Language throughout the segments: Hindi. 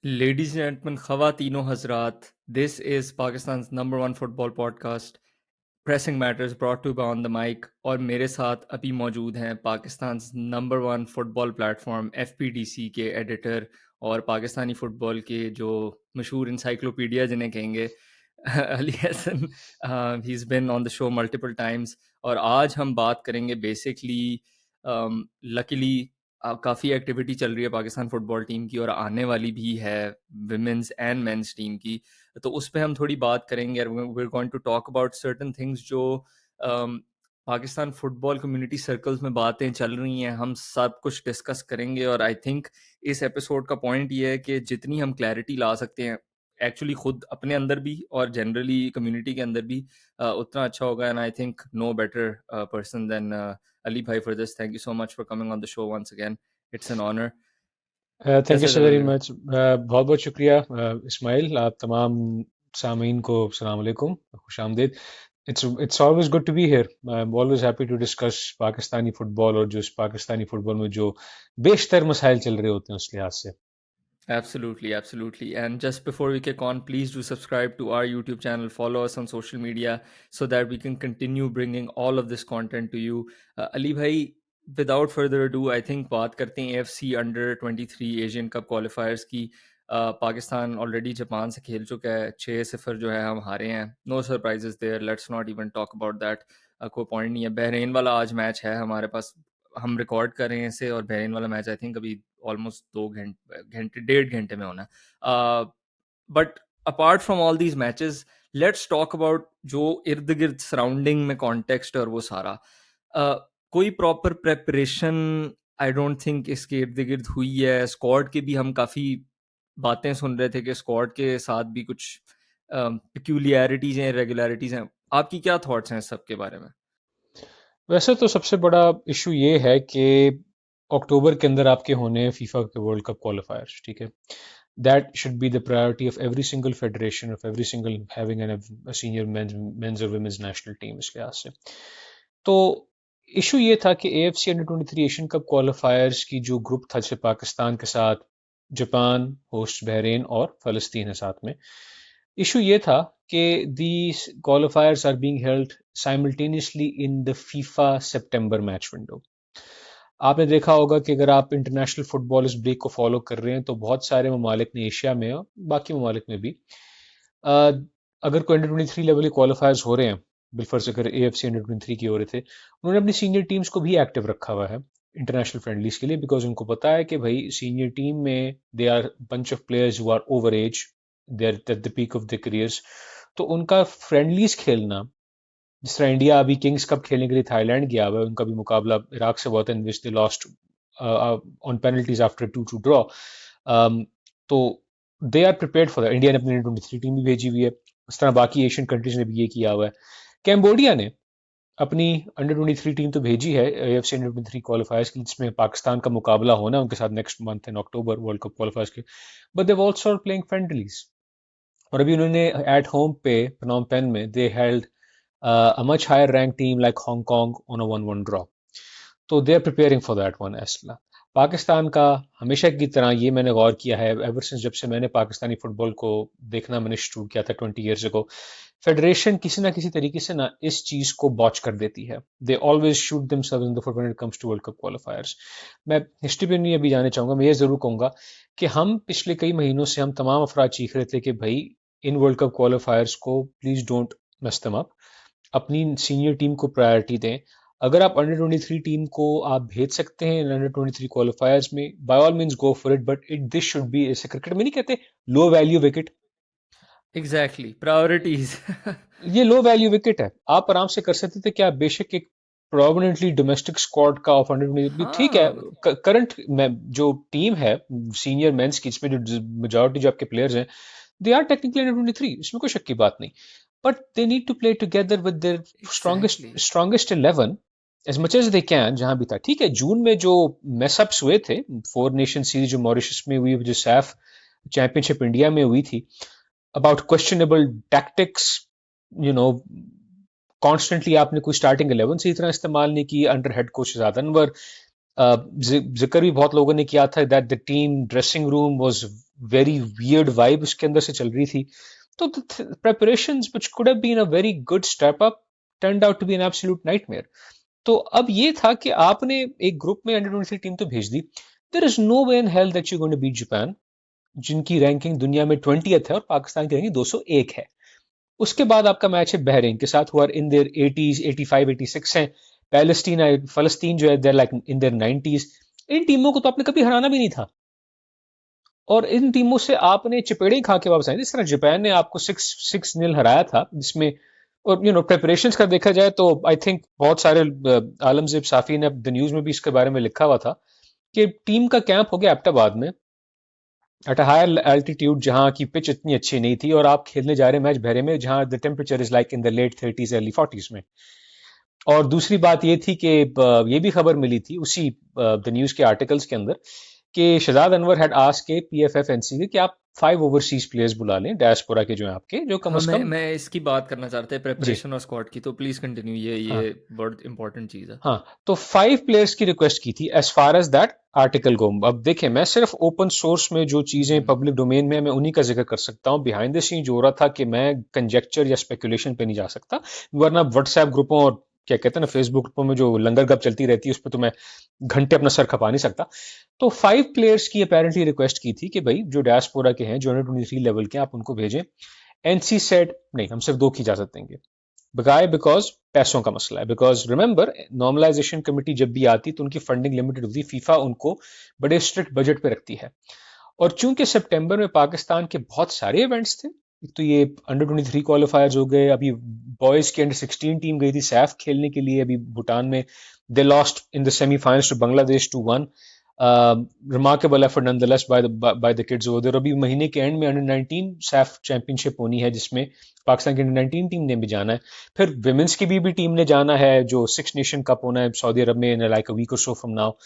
Ladies and gentlemen, Khawatino Hazrat, this is Pakistan's number one football podcast, Pressing Matters, brought to you by On the Mic. और मेरे साथ अभी मौजूद हैं Pakistan number one football platform FPTC के एडिटर और पाकिस्तानी फुटबॉल के जो मशहूर इंसाइक्लोपीडिया जिन्हें कहेंगे Ali Hasan. He is been on the show multiple times और आज हम बात करेंगे बेसिकली लकीली काफ़ी एक्टिविटी चल रही है पाकिस्तान फुटबॉल टीम की और आने वाली भी है विमेंस एंड मेंस टीम की. तो उस पे हम थोड़ी बात करेंगे और we're going to talk about certain things जो पाकिस्तान फुटबॉल कम्युनिटी सर्कल्स में बातें चल रही हैं, हम सब कुछ डिस्कस करेंगे. और आई थिंक इस एपिसोड का पॉइंट ये है कि जितनी हम क्लैरिटी ला सकते हैं एक्चुअली खुद अपने अंदर भी और जनरली कम्युनिटी के अंदर भी उतना अच्छा होगा. And I think no better person than Ali भाई for this. Thank you so much for coming on the show once again. It's an honour. Thank you कैसे सो चल वेरी रहा है? मच. बहुत बहुत शुक्रिया इस्माइल. आप तमाम सामीन को अस्सलाम वालेकुम, खुश आमदीद. It's always good to be here. I am always happy to discuss Pakistani football और जो इस पाकिस्तानी फुटबॉल में जो बेशतर मसाइल चल रहे होते हैं उस लिहाज से. Absolutely, absolutely. And just before we kick on, please do subscribe to our YouTube channel, follow us on social media so that we can continue bringing all of this content to you. Ali bhai, without further ado, I think बात करते हैं AFC Under 23 Asian Cup qualifiers की. पाकिस्तान ऑलरेडी जापान से खेल चुका है. 6-0 जो है हम हारे हैं. No surprises there. Let's not even talk about that. कोई पॉइंट नहीं है. बहरीन वाला आज मैच है हमारे पास. हम रिकॉर्ड कर रहे हैं इसे और बहरीन वाला मैच आई थिंक अभी ऑलमोस्ट 2 घंटे 1.5 घंटे में होना. But apart from all these matches, let's talk about जो इर्द गिर्द सराउंडिंग में कॉन्टेक्स्ट और वो सारा. कोई proper preparation I don't think इसके इर्द गिर्द हुई है. स्क्वाड की भी हम काफ़ी बातें सुन रहे थे कि स्क्वाड के साथ भी कुछ पिक्यूलियरिटीज़ हैं, रेगुलरिटीज़ हैं. आपकी क्या थॉट्स हैं इस सब के बारे में? वैसे तो सबसे बड़ा इशू ये है कि अक्टूबर के अंदर आपके होने हैं फीफा के वर्ल्ड कप क्वालिफायर्स. ठीक है, that should be the priority of every single federation, of every single having a senior men's or women's national team इस लिहाज से. तो इशू ये था कि AFC Under-23 एशियन कप क्वालिफायर्स की जो ग्रुप था जैसे पाकिस्तान के साथ जापान, होस्ट बहरीन और फलस्तीन है साथ में. इशू ये था कि these qualifiers are being held simultaneously in the FIFA September match window. आपने देखा होगा कि अगर आप इंटरनेशनल फुटबॉल इस ब्रेक को फॉलो कर रहे हैं तो बहुत सारे ममालिक ने एशिया में और बाकी ममालिक में भी अगर कोई अंडर 23 लेवल के क्वालिफायर्स हो रहे हैं, बिलफर्स अगर AFC अंडर 23 की हो रहे थे, उन्होंने अपनी सीनियर टीम्स को भी एक्टिव रखा हुआ है इंटरनेशनल फ्रेंडलीज के लिए, बिकॉज उनको पता है कि भाई सीनियर टीम में they are bunch of players who are over age, they are at the peak of the careers. तो उनका फ्रेंडलीज खेलना, जिस तरह इंडिया अभी किंग्स कप खेलने के लिए थाईलैंड गया हुआ है, उनका भी मुकाबला इराक से हुआ था in which they lost on penalties after 2-2 draw. तो they are prepared for that. India ने अपनी अंडर 23 टीम भी भेजी हुई है, उस तरह बाकी एशियन कंट्रीज ने भी ये किया हुआ है. कैम्बोडिया ने अपनी अंडर 23 टीम तो भेजी है AFC अंडर 23 क्वालिफायर्स की, जिसमें पाकिस्तान का मुकाबला होना है उनके साथ next month in October World cup qualifiers के. But they also playing friendlies. और अभी उन्होंने एट होम पे पनोम पेन में they held a much higher ranked team like Hong Kong on a 1-1 draw. तो they are preparing for that one. एसला पाकिस्तान का हमेशा की तरह ये मैंने गौर किया है एवर सिंस जब से मैंने पाकिस्तानी फुटबॉल को देखना मैंने शुरू किया था 20 years ago, फेडरेशन किसी ना किसी तरीके से ना इस चीज को बॉच कर देती है. They always shoot themselves in the foot when it comes to world cup qualifiers. मैं हिस्ट्री पे नहीं अभी जाने चाहूंगा, मैं ये जरूर कहूंगा कि हम पिछले कई महीनों से हम तमाम अफराद चीख रहे थे कि भाई इन वर्ल्ड कप क्वालिफायर्स को please don't mess them up, अपनी सीनियर टीम को प्रायोरिटी दें. अगर आप अंडर 23 टीम को आप भेज सकते हैं अंडर 23 क्वालिफायर्स में, by all means go for it, but this should be, ऐसे क्रिकेट में नहीं कहते low value wicket, exactly, priorities. ये लो वैल्यू विकेट है. आप आराम से कर सकते थे कि आप बेशक एक प्रोमिनेंटली डोमेस्टिक स्क्वाड का ऑफ अंडर ठीक है, हाँ, करंट जो टीम है सीनियर मेंस की, इसमें जो मेजॉरिटी जो आपके प्लेयर्स हैं दे आर टेक्निकली अंडर 23, इसमें कोई शक की बात नहीं. But they need to play together with their exactly. Strongest 11 as much as they can. जहां भी था ठीक है, जून में जो मेसअप्स हुए थे 4 नेशन सीरीज जो मॉरिशस में हुई, जो सैफ चैंपियनशिप इंडिया में हुई थी, about questionable tactics, you know, constantly आपने कोई स्टार्टिंग 11 से इतना इस्तेमाल नहीं की under head coach Azad Anwar. जिक्र भी बहुत लोगों ने किया था that the team dressing room was very weird vibe उसके अंदर से चल रही थी। तो preparations which could have been a very good step up turned out to be an absolute nightmare. तो अब ये था कि आपने एक ग्रुप में अंडर 23 टीम तो भेज दी। There is no way in hell that you going to beat Japan, जिनकी रैंकिंग दुनिया में 20th है और पाकिस्तान की रैंकिंग 201 है। उसके बाद आपका मैच है बहरीन के साथ, हुआ इन देयर 80s, 85, 86 हैं। पैलेस्टीना फलस्तीन जो है there like in their 90s। इन टीमों को तो आपने कभी हराना भी नहीं था, और इन टीमों से आपने चपेड़े खा के वापस आए। जिस तरह जापान ने आपको 6-0 हराया था, जिसमें और प्रिपरेशंस का देखा जाए तो आई थिंक बहुत सारे आलमजेब साफी ने द न्यूज में भी इसके बारे में लिखा हुआ था कि टीम का कैंप हो गया एबटाबाद में एट अ हायर एल्टीट्यूड, जहां की पिच इतनी अच्छी नहीं थी, और आप खेलने जा रहे हैं मैच बहरे में जहां the temperature is like in the late 30s early 40s में। और दूसरी बात ये थी कि ये भी खबर मिली थी उसी द न्यूज के आर्टिकल्स के अंदर कि शहजाद अनवर हैड आस्क्ड के पीएफएफएनसी के कि आप 5 ओवरसीज प्लेयर्स बुला लें डायस्पोरा के जो हैं आपके, जो कम हाँ, से कम। मैं इसकी बात करना चाहता है जी। प्रिपरेशन और स्क्वाड की, तो प्लीज़ कंटिन्यू, हाँ। ये बहुत इंपॉर्टेंट चीज़ है। हाँ, तो 5 प्लेयर्स की रिक्वेस्ट की थी as far as that article go. अब देखें, मैं सिर्फ ओपन सोर्स में जो चीजें हम्म। पब्लिक डोमेन में है, मैं उन्हीं का जिक्र कर सकता हूँ। बिहाइंड द सीन जो हो रहा था कि मैं कंजेक्चर या स्पेकुलेशन पे नहीं जा सकता, वरना व्हाट्सएप ग्रुपों और क्या कहते हैं ना फेसबुक ग्रुपों में जो लंगर गप चलती रहती है उस पर तो मैं घंटे अपना सर खपा नहीं सकता। तो 5 प्लेयर्स की अपेरेंटली रिक्वेस्ट की थी कि भाई जो डायस्पोरा के हैं, जो अंडर 23 लेवल के हैं, आप उनको भेजें। एनसी सेड नहीं, हम सिर्फ 2 की इजाजत देंगे। बकाए बिकॉज पैसों का मसला है। बिकॉज रिमेंबर, नॉर्मलाइजेशन कमेटी जब भी आती तो उनकी फंडिंग लिमिटेड होती, फीफा उनको बड़े स्ट्रिक्ट बजट पे रखती है। और चूंकि सितंबर में पाकिस्तान के बहुत सारे इवेंट्स थे, एक तो ये अंडर 23 क्वालिफायर्स हो गए, अभी बॉयज की अंडर 16 टीम गई थी सैफ खेलने के लिए अभी भूटान में। They lost in the semifinals to Bangladesh 2-1। Remarkable effort nonetheless by the kids over there. अभी महीने के एंड में अंडर 19 सैफ चैंपियनशिप होनी है, जिसमें पाकिस्तान की अंडर 19 टीम ने भी जाना है। फिर विमेंस की भी टीम ने जाना है, जो 6 नेशन कप होना है सऊदी अरब में इन लाइक अ वीक और सो फ्रॉम नाउ।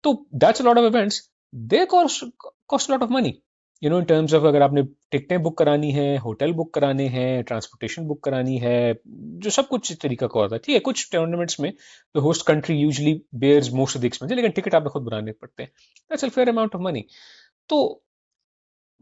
तो that's a lot of events. They cost lot of money, in terms of अगर आपने टिकटें बुक करानी है, होटल बुक कराने हैं, ट्रांसपोर्टेशन बुक करानी है, जो सब कुछ इस तरीका का होता है। ठीक है, कुछ टूर्नामेंट्स में the host country usually bears most of the expense, लेकिन टिकट आपको खुद बनाने पड़ते हैं। That's a fair amount of money. तो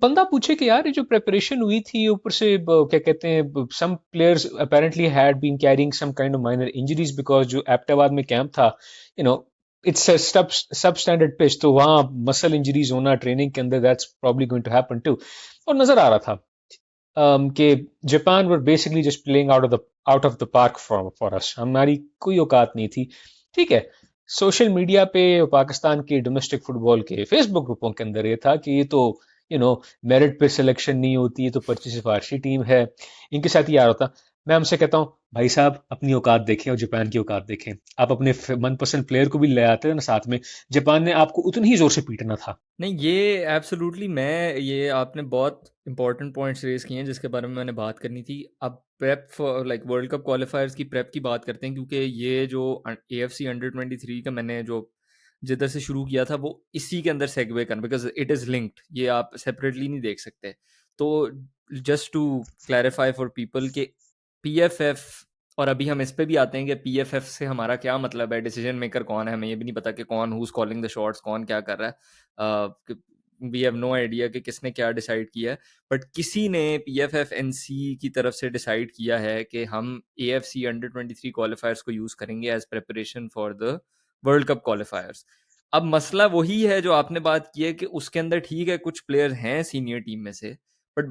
बंदा पूछे कि यार ये जो प्रेपरेशन हुई थी, ऊपर से क्या कहते हैं, some players apparently had been carrying some kind of minor injuries, because जो एबटाबाद में कैंप था, you know it's sub standard pitch, तो वहाँ मसल इंजरीज होना ट्रेनिंग के अंदर, that's probably going to happen to. और नजर आ रहा था कि Japan were basically just playing out of the park for us. हमारी कोई औकात नहीं थी। ठीक है, सोशल मीडिया पे पाकिस्तान के डोमेस्टिक फुटबॉल के फेसबुक ग्रुपों के अंदर ये था कि ये तो यू नो मेरिट पे सिलेक्शन नहीं होती, ये तो 25 सिफारशी टीम है, इनके साथ ही यार होता। मैं हमसे कहता हूँ भाई साहब, अपनी औकात देखें और जापान की औकात देखें। आप अपने मनपसंद प्लेयर को भी ले आते हैं ना साथ में, जापान ने आपको उतनी ही जोर से पीटना था। नहीं, ये एब्सोल्युटली, ये आपने बहुत इंपॉर्टेंट पॉइंट्स रेज किए हैं जिसके बारे में मैंने बात करनी थी। अब prep for like world cup क्वालिफायर्स की प्रेप की बात करते हैं, क्योंकि ये जो एएफसी अंडर 23 का मैंने जो जिधर से शुरू किया था वो इसी के अंदर सेगवे करना, बिकॉज इट इज़ लिंक्ड, ये आप सेपरेटली नहीं देख सकते। तो just to clarify for people के पीएफएफ, और अभी हम इस पे भी आते हैं कि पीएफएफ से हमारा क्या मतलब है, डिसीजन मेकर कौन है, हमें ये भी नहीं पता कि कौन हुज कॉलिंग द शॉट्स, कौन क्या कर रहा है। वी हैव नो आइडिया कि किसने क्या डिसाइड किया है। बट किसी ने पीएफएफएनसी की तरफ से डिसाइड किया है कि हम एएफसी अंडर 23 क्वालिफायर्स को यूज करेंगे as preparation for the world cup qualifiers. अब मसला वही है जो आपने बात की है कि उसके अंदर ठीक है कुछ प्लेयर हैं सीनियर टीम में से, बट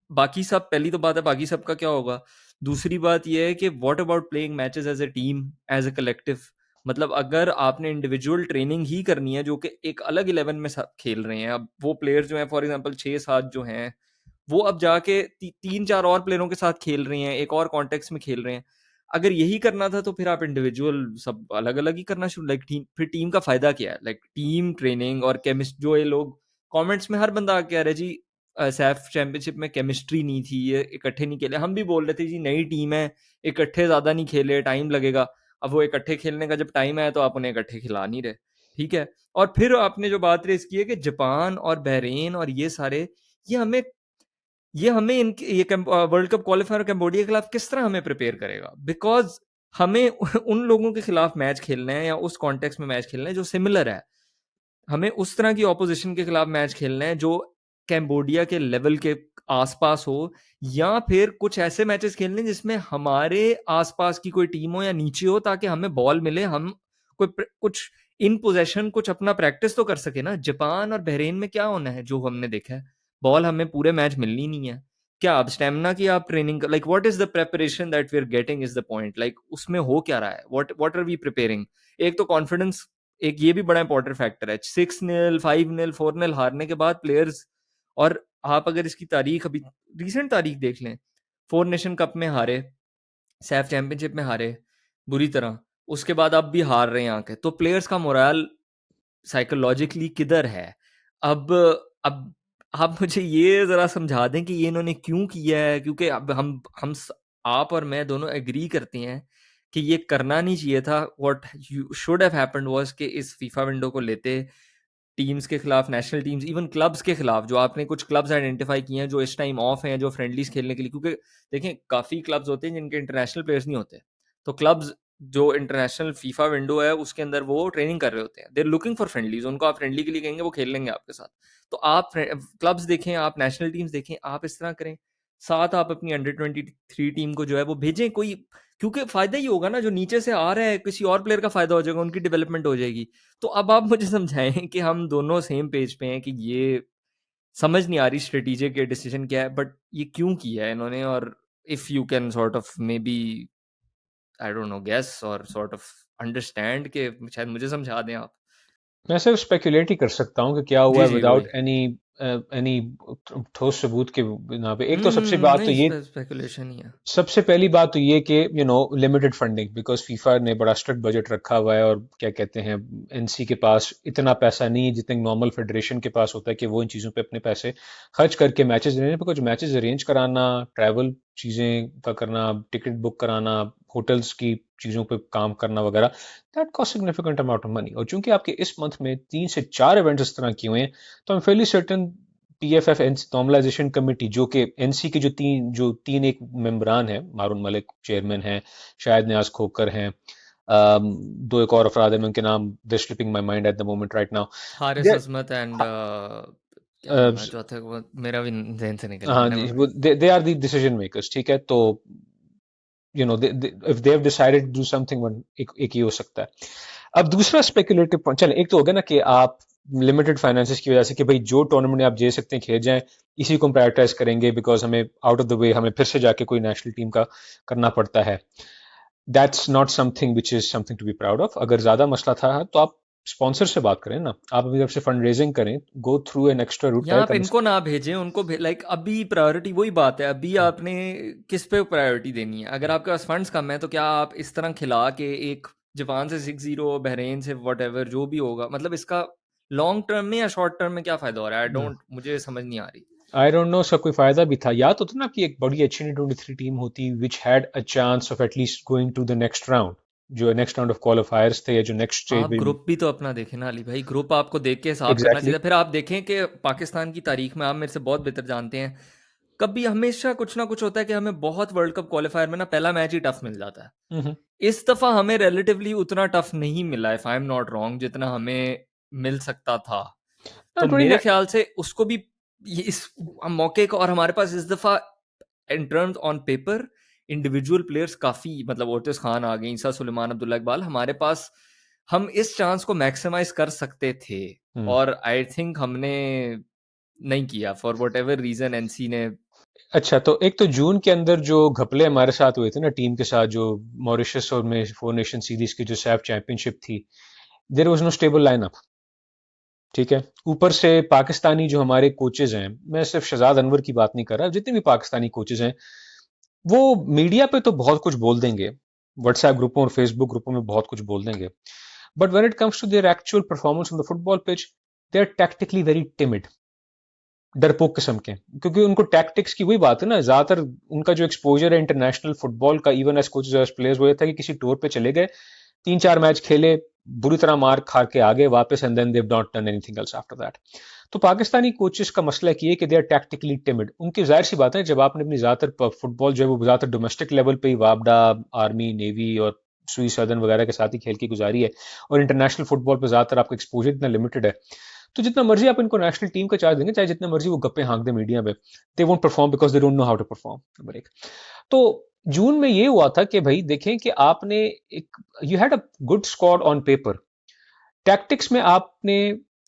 बाकी सब, पहली तो बात है बाकी सबका क्या होगा। दूसरी बात यह है कि what about playing matches as a team, as a collective. मतलब अगर आपने इंडिविजुअल ट्रेनिंग ही करनी है, जो कि एक अलग 11 में खेल रहे हैं, अब वो प्लेयर जो हैं फॉर एग्जांपल 6-7 जो हैं, वो अब जाके 3-4 और प्लेयरों के साथ खेल रहे हैं, एक और कॉन्टेक्स्ट में खेल रहे हैं। अगर यही करना था तो फिर आप इंडिविजुअल सब अलग अलग ही करना शुरू, लाइक टीम, फिर टीम का फायदा क्या है? लाइक टीम ट्रेनिंग और केमिस्ट, जो ये लोग कमेंट्स में हर बंदा कह रहा है जी सैफ चैंपियनशिप में केमिस्ट्री नहीं थी, ये इकट्ठे नहीं खेले। हम भी बोल रहे थे जी नई टीम है, इकट्ठे ज्यादा नहीं खेले, टाइम लगेगा। अब वो इकट्ठे खेलने का जब टाइम आया तो आप उन्हें इकट्ठे खिला नहीं रहे। ठीक है। और फिर आपने जो बात रेस की है कि जापान और बहरीन और ये सारे, ये हमें ये हमें इनके ये वर्ल्ड कप क्वालिफायर कैम्बोडिया के खिलाफ किस तरह हमें प्रिपेयर करेगा? बिकॉज हमें उन लोगों के खिलाफ मैच खेलना है या उस कॉन्टेक्स्ट में मैच खेलना है जो सिमिलर है। हमें उस तरह की ऑपोजिशन के खिलाफ मैच खेलना है जो कैम्बोडिया के लेवल के आसपास हो, या फिर कुछ ऐसे मैचेस खेलने जिसमें हमारे आसपास की कोई टीम हो या नीचे हो, ताकि हमें बॉल मिले, हम कुछ इन पोजेशन कुछ अपना प्रैक्टिस तो कर सके ना। जापान और बहरीन में क्या होना है जो हमने देखा है, बॉल हमें पूरे मैच मिलनी नहीं है। क्या आप स्टेमिना की आप training, like what is the preparation that we are getting is the point, like उसमें हो क्या रहा है, व्हाट आर वी प्रिपेयरिंग। एक तो कॉन्फिडेंस, एक ये भी बड़ा इंपॉर्टेंट फैक्टर है। 6-0, 5-0, 4-0 हारने के बाद प्लेयर्स, और आप अगर इसकी तारीख अभी रिसेंट तारीख देख लें, 4 नेशन कप में हारे, सैफ चैंपियनशिप में हारे बुरी तरह, उसके बाद अब भी हार रहे हैं आके, तो प्लेयर्स का मोरल साइकोलॉजिकली किधर है। अब आप मुझे ये जरा समझा दें कि ये इन्होंने क्यों किया है, क्योंकि अब आप और मैं दोनों एग्री करते हैं कि ये करना नहीं चाहिए था। What should have happened was कि इस फीफा विंडो को लेते टीम्स के खिलाफ, नेशनल टीम्स, इवन क्लब्स के खिलाफ, जो आपने कुछ क्लब्स आइडेंटिफाई किए हैं जो इस टाइम ऑफ हैं, जो फ्रेंडलीज खेलने के लिए, क्योंकि देखें काफ़ी क्लब्स होते हैं जिनके इंटरनेशनल प्लेयर्स नहीं होते, तो क्लब्स जो इंटरनेशनल फीफा विंडो है उसके अंदर वो ट्रेनिंग कर रहे होते हैं, they are looking for friendlies, उनको आप फ्रेंडली के लिए कहेंगे वो खेल लेंगे आपके साथ। तो आप क्लब्स देखें, आप नेशनल टीम्स देखें, आप इस तरह करें, साथ आप अपनी अंडर 23 टीम को जो है वो भेजें कोई, क्योंकि फायदा ही होगा ना, जो नीचे से आ रहा है किसी और प्लेयर का फायदा हो जाएगा, उनकी डेवलपमेंट हो जाएगी। तो अब आप मुझे समझाएं कि हम दोनों सेम पेज पे हैं कि ये समझ नहीं आ रही स्ट्रेटेजिक डिसीजन क्या है, बट ये क्यों किया है इन्होंने, और if you can sort of maybe I don't know guess और सॉर्ट ऑफ अंडरस्टैंड के शायद मुझे समझा दें आप। मैं सिर्फ स्पेकुलेट ही कर सकता हूँ कि क्या हुआ जी है जी विदाउट वही। एनी ठोस सबूत के बिना पे। एक तो सबसे बात तो नहीं, ये, स्पेकुलेशन ही है। सबसे पहली बात तो ये कि लिमिटेड फंडिंग, बिकॉज फीफा ने बड़ा स्ट्रिक्ट बजट रखा हुआ है और क्या कहते हैं, एनसी के पास इतना पैसा नहीं है जितने नॉर्मल फेडरेशन के पास होता है कि वो इन चीज़ों पे अपने पैसे खर्च करके मैचेस देने, बिकॉज मैचेस अरेंज कराना, ट्रैवल चीज़ें का करना, टिकट बुक कराना, होटल्स की चीज़ों पे काम करना वगैरह, that cost significant amount of money. और चूंकि आपके इस मंथ में 3 से 4 इवेंट्स इस तरह किए हुए हैं, तो I am fairly certain PFF normalization committee, जो कि एनसी के जो तीन एक मेंबरान हैं, मारून मलिक चेयरमैन हैं, शायद नियाज खोकर हैं, दो एक और अफराद हैं, उनके नाम they slipping my mind at the moment right now. Haris Azmat and क्या नाम है चौथे को, मेरा भी जहन से निकल गया, हाँ जी, नेवर वो mind. They are the decision makers, ठीक है। तो if they have decided to do something, एक ही हो सकता है। अब दूसरा स्पेकुलेटिव पॉइंट, चले, एक तो हो गया ना कि आप लिमिटेड फाइनेंसेस की वजह से कि भाई जो टूर्नामेंट आप दे सकते हैं खेल जाएं, इसी को हम प्रायोरिटाइज करेंगे, बिकॉज हमें आउट ऑफ द वे हमें फिर से जाके कोई नेशनल टीम का करना पड़ता है। That's not something which is something to be proud of. अगर ज्यादा मसला था तो आप स्पॉन्सर से बात करें ना, आप अपनी तरफ से फंड रेजिंग करें, go through an extra route, या आप इनको ना भेजें, उनको लाइक अभी प्रायोरिटी वही बात है, अभी आपने किस पे प्रायोरिटी देनी है। अगर आपके पास फंड्स कम है तो क्या आप इस तरह खिला के एक जापान से 6-0, बहरीन से वट एवर जो भी होगा, मतलब इसका लॉन्ग टर्म में या शॉर्ट टर्म में क्या फायदा हो रहा है, आई डोंट, मुझे समझ नहीं आ रही। आई डोंट नो, उसका कोई फायदा भी था? याद होता ना कि एक बड़ी अच्छी T23 टीम होती which had a chance of at least going to the next round, जो नेक्स्ट राउंड ऑफ क्वालिफायर्स थे, या जो नेक्स्ट स्टेज आप में। ग्रुप भी तो अपना देखें ना अली भाई, ग्रुप आपको देख के हिसाब करना एग्जैक्टली चाहिए। फिर आप देखें कि पाकिस्तान की तारीख में, आप मेरे से बहुत बेहतर जानते हैं, कभी हमेशा कुछ ना कुछ होता है कि हमें बहुत वर्ल्ड कप क्वालिफायर में ना पहला मैच ही टफ मिल जाता है। exactly। इस दफा हमें रिलेटिवली उतना टफ नहीं मिला, if I am not wrong, जितना हमें मिल सकता था। ना तो ट्वेंटी मेरे ख्याल से उसको भी इस मौके का, और हमारे पास इस दफा in terms on paper individual players काफी, मतलब ओटिस खान आ गई, ईसा सुलेमान, अब्दुल्ला इकबाल हमारे पास, हम इस चांस को मैक्सिमाइज कर सकते थे। और आई थिंक हमने नहीं किया for whatever reason, NC ने। अच्छा, तो एक तो जून के अंदर जो घपले हमारे साथ हुए थे ना टीम के साथ, जो मॉरिशस और में 4 नेशन सीरीज की जो सैफ चैंपियनशिप थी, there was no stable lineup, ठीक है। ऊपर से पाकिस्तानी जो हमारे कोचेज हैं, मैं सिर्फ शहजाद अनवर की बात नहीं कर रहा, जितने भी पाकिस्तानी कोचेज हैं, वो मीडिया पे तो बहुत कुछ बोल देंगे, व्हाट्सएप ग्रुपों और फेसबुक ग्रुपों में बहुत कुछ बोल देंगे, but when it comes to their actual performance on the football pitch, they are tactically very timid, डरपोक किस्म के। क्योंकि उनको टैक्टिक्स की वही बात है ना, ज्यादातर उनका जो एक्सपोजर है इंटरनेशनल फुटबॉल का, even as coaches as players, वो ये था कि किसी टूर पे चले गए, 3-4 मैच खेले, बुरी तरह मार खा के आ गए वापस, and then they have not done anything else after that. तो पाकिस्तानी कोचेस का मसला ये है कि दे आर टैक्टिकली टिमिड। उनकी जाहिर सी बात है, जब आपने अपनी ज़्यादातर फुटबॉल जो है वो ज़्यादातर डोमेस्टिक लेवल पे ही वापडा, आर्मी, नेवी और सुई सदन वगैरह के साथ ही खेल की गुजारी है, और इंटरनेशनल फुटबॉल पे ज़्यादातर आपका एक्सपोजर इतना लिमिटेड है, तो जितना मर्जी आप इनको नेशनल टीम का चार्ज देंगे, चाहे जितना मर्जी वो गप्पे हाँक दे मीडिया में, they won't perform because they don't know how to perform, number एक। तो जून में ये हुआ था कि भाई देखें कि आपने एक, you had a good squad on paper, tactics में आपने,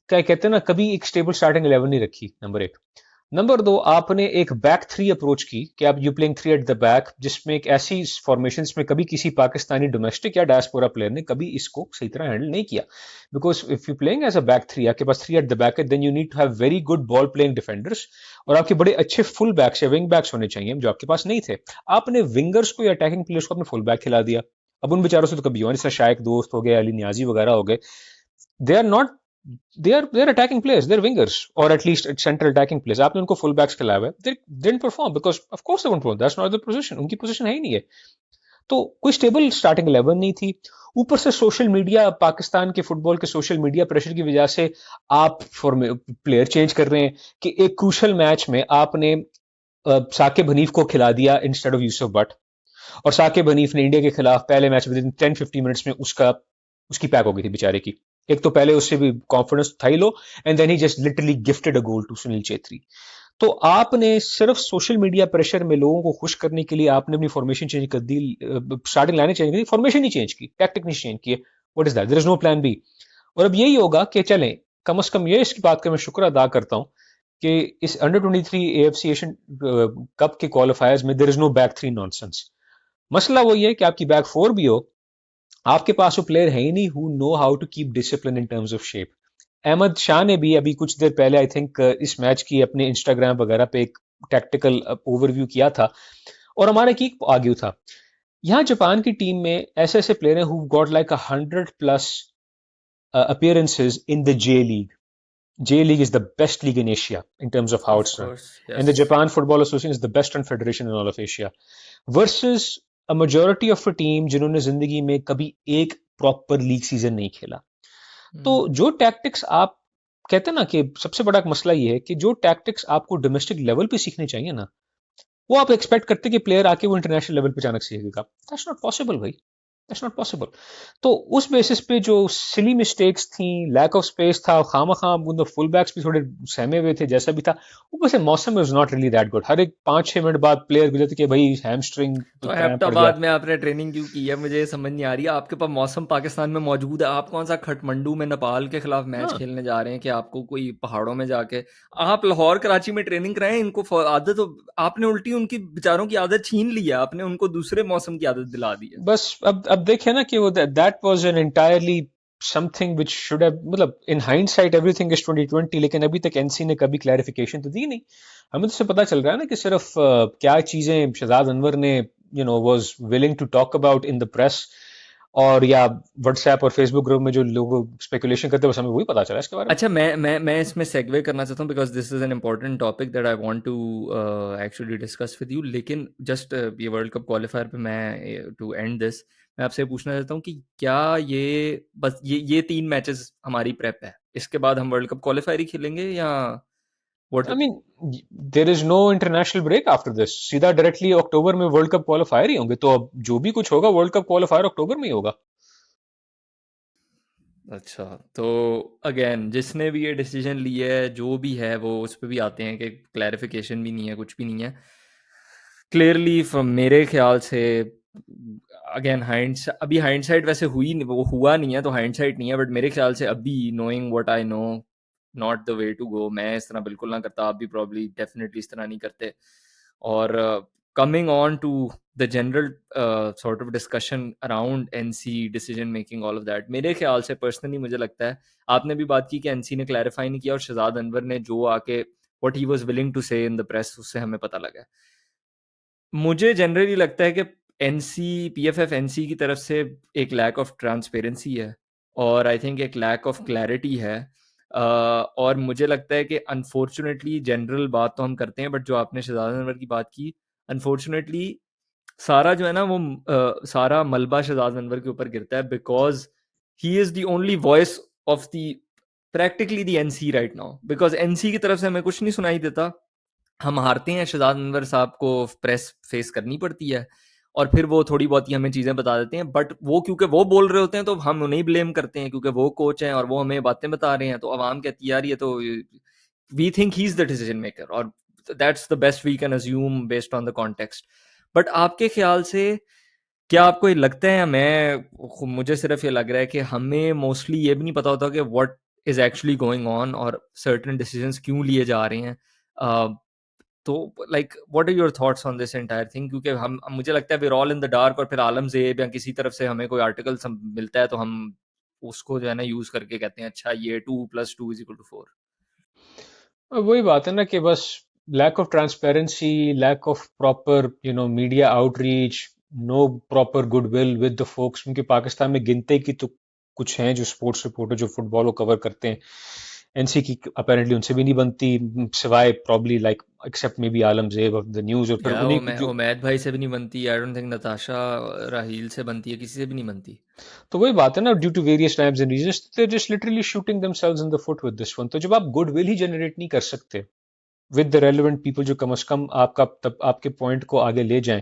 क्या कहते हैं ना, कभी एक स्टेबल स्टार्टिंग 11 नहीं रखी, नंबर एक। नंबर दो, आपने एक बैक थ्री अप्रोच की कि आप you playing three at the back, जिसमें एक ऐसी फॉर्मेशन में कभी किसी पाकिस्तानी डोमेस्टिक या डायस्पोरा प्लेयर ने कभी इसको सही तरह हैंडल नहीं किया। Because if you playing as a back three, आपके पास थ्री एट द बैक है, then you need to have very good ball playing defenders, और आपके बड़े अच्छे फुल बैक्स या विंग बैक्स होने चाहिए, जो आपके पास नहीं थे। आपने विंगर्स को या अटैकिंग प्लेयर्स को अपने फुल बैक खिला दिया। अब उन बेचारों से तो कभी हो, जैसे शायक दोस्त हो गए, अली नियाजी वगैरह हो गए, they are not, they are attacking players, they're wingers, or at least central attacking players। आपने उनको full backs खिलाया हुआ है, they didn't perform because of course they won't perform, that's not the position, उनकी पोजीशन है ही नहीं है। तो कोई स्टेबल स्टार्टिंग 11 नहीं थी। ऊपर से सोशल मीडिया, पाकिस्तान के फुटबॉल के सोशल मीडिया प्रेशर की वजह से आप प्लेयर चेंज कर रहे हैं कि एक क्रूशल मैच में आपने साकिब हनीफ को खिला दिया इंस्टेड ऑफ यूसुफ बट, और साकिब हनीफ ने इंडिया के खिलाफ पहले मैच में 10-15 मिनट्स में उसकी पैक हो गई थी बेचारे की। एक तो पहले उससे भी कॉन्फिडेंस था ही low, and then he just literally gifted a goal to Sunil Chhetri. तो आपने सिर्फ सोशल मीडिया प्रेशर में लोगों को खुश करने के लिए आपने अपनी फॉर्मेशन चेंज कर दी, स्टार्टिंग लाइनें चेंज कर दी, फॉर्मेशन नहीं चेंज की, टैक्टिक नहीं चेंज की। What is that? There is no plan B. और अब यही होगा कि चलें, कम से कम ये इसकी बात का मैं शुक्र अदा करता हूं कि इस अंडर 23 एएफसी एशियन कप के क्वालिफायर्स में there is no back three nonsense. मसला वही है कि आपकी बैक फोर भी हो, आपके पास वो प्लेयर है ही नहीं who know how to keep discipline in terms of shape. Ahmed Shah ने भी अभी कुछ देर पहले आई थिंक इस मैच की अपने इंस्टाग्राम वगैरह पे एक टैक्टिकल ओवरव्यू किया था, और हमारा की आर्ग्यू था, यहाँ जापान की टीम में ऐसे ऐसे प्लेयर हैं who got like 100+ appearances in the J League. J League is the best league in Asia in terms of how Of it's run. course, And the yes. Japan Football Association is the best run federation in all of Asia. Versus a majority of a team जिन्होंने जिंदगी में कभी एक प्रॉपर लीग सीजन नहीं खेला। तो Hmm. जो टैक्टिक्स आप कहते हैं ना, कि सबसे बड़ा मसला ये है कि जो टैक्टिक्स आपको डोमेस्टिक लेवल पे सीखने चाहिए ना, वो आप एक्सपेक्ट करते कि प्लेयर आके वो इंटरनेशनल लेवल पे अचानक सीखेगा। दैट्स नॉट पॉसिबल भाई, दैट्स नॉट पॉसिबल। तो उस बेसिस पे जो सिली मिस्टेक्स थी, लैक ऑफ स्पेस था, खामा खाम उन फुल बैक्स भी थोड़े सहमे हुए थे जैसा भी था। ऊपर से मौसम was not really that good, हर एक 5-6 मिनट बाद प्लेयर गुजरते कि भाई हैमस्ट्रिंग तो क्रैम्प पड़ गया। हैप्टाबाद में आपने ट्रेनिंग क्यों की है, मुझे ये समझ नहीं आ रही है। आपके पास मौसम पाकिस्तान में मौजूद है, आप कौन सा खटमंडू में नेपाल के खिलाफ मैच हाँ, खेलने जा रहे हैं कि आपको कोई पहाड़ों में जाके, आप लाहौर कराची में ट्रेनिंग कराएं इनको। आदत तो आपने उल्टी उनकी बेचारों की आदत छीन ली है, आपने उनको दूसरे मौसम की आदत दिला दी है। बस अब देखे ना कि वो that was an entirely something which should have, मतलब इन हाइंडसाइट एवरीथिंग इज 2020, लेकिन अभी तक एनसी ने कभी क्लैरिफिकेशन तो दी नहीं। हमें तो इससे पता चल रहा है ना कि सिर्फ क्या चीजें शहजाद अनवर ने was willing to talk about in the press, और या व्हाट्सएप और फेसबुक ग्रुप में जो लोग स्पेकुलेशन करते हैं, बस हमें वही पता चला इसके बारे में। अच्छा, मैं इसमें सेगवे करना चाहता हूँ because this is an important topic that I want to actually discuss with you. लेकिन जस्ट ये वर्ल्ड कप क्वालिफायर पे मैं टू एंड दिस, मैं आपसे पूछना चाहता हूँ कि क्या ये बस ये 3 मैचेस हमारी प्रेप है, इसके बाद हम वर्ल्ड कप क्वालिफायर ही खेलेंगे या what? I mean, there is no international break after this, सीधा डायरेक्टली अक्टूबर में वर्ल्ड कप क्वालिफायर ही होंगे, तो अब जो भी कुछ होगा वर्ल्ड कप क्वालिफायर अक्टूबर में ही होगा। अच्छा, तो अगेन जिसने भी ये डिसीजन लिया है, जो भी है, वो उस पर भी आते हैं कि क्लैरिफिकेशन भी नहीं है, कुछ भी नहीं है क्लियरली फ्रॉम मेरे ख्याल से। अगेन अभी हाइंडसाइट वैसे हुई नहीं, वो हुआ नहीं है तो हाइंडसाइट नहीं है, बट मेरे ख्याल से अभी knowing what I know, not the way to go. मैं इस तरह बिल्कुल ना करता, आप भी प्रॉब्ली डेफिनेटली इस तरह नहीं करते। और coming on to the general sort of discussion around NC decision making all of that, मेरे ख्याल से पर्सनली मुझे लगता है, आपने भी बात की कि एनसी ने क्लैरिफाई नहीं किया, और शहजाद अनवर ने जो आके what he was willing to say in the press, उससे हमें पता लगा है। मुझे जनरली लगता है कि एनसी पीएफएफ एनसी की तरफ से एक लैक ऑफ ट्रांसपेरेंसी है, और आई थिंक एक लैक ऑफ क्लैरिटी है। और मुझे लगता है कि अनफॉर्चुनेटली जनरल बात तो हम करते हैं, बट जो आपने शहजाद अनवर की बात की, अनफॉर्चुनेटली सारा जो है ना वो सारा मलबा शहजाद अनवर के ऊपर गिरता है, because he is the only voice of the practically the NC right now, because NC की तरफ से हमें कुछ नहीं सुनाई देता। हम हारते हैं, शहजाद अनवर साहब को प्रेस फेस करनी पड़ती है और फिर वो थोड़ी बहुत ही हमें चीज़ें बता देते हैं, बट वो क्योंकि वो बोल रहे होते हैं तो हम उन्हें ब्लेम करते हैं क्योंकि वो कोच हैं और वो हमें बातें बता रहे हैं, तो आवाम कहती है यार ये तो we think he is the decision maker, और that's the best we can assume based on the context. But आपके ख्याल से क्या आपको ये लगता है, या मुझे सिर्फ ये लग रहा है कि हमें मोस्टली ये भी नहीं पता होता कि what is actually going on और सर्टेन डिसीजंस क्यों लिए जा रहे हैं? तो like what are your thoughts on this entire thing, क्योंकि हम मुझे लगता है we all in the dark, और फिर आलम ज़ेब या किसी तरफ से हमें कोई आर्टिकल मिलता है तो हम उसको जो है ना यूज करके कहते हैं अच्छा ये 2+2=4। वही बात है ना कि बस lack of transparency, lack of proper media outreach, no proper goodwill with the folks, क्योंकि पाकिस्तान में गिनते की तो कुछ हैं जो स्पोर्ट्स रिपोर्टर जो फुटबॉल को कवर करते हैं। एनसी की अपेरेंटली उनसे भी नहीं बनती, सिवाय probably like except maybe Alam Zeb of the news, और फिर या उन्हीं जो। उमैद भाई से भी नहीं बनती, आई डोंट थिंक नताशा राहील से बनती है, किसी से भी नहीं बनती। तो वही बात है ना, due to various times and reasons they just literally shooting themselves in the foot with this one. तो जब आप गुडविल ही जनरेट नहीं कर सकते विद द रेलेवेंट पीपल जो कम से कम आपका तब आपके पॉइंट को आगे ले जाएं,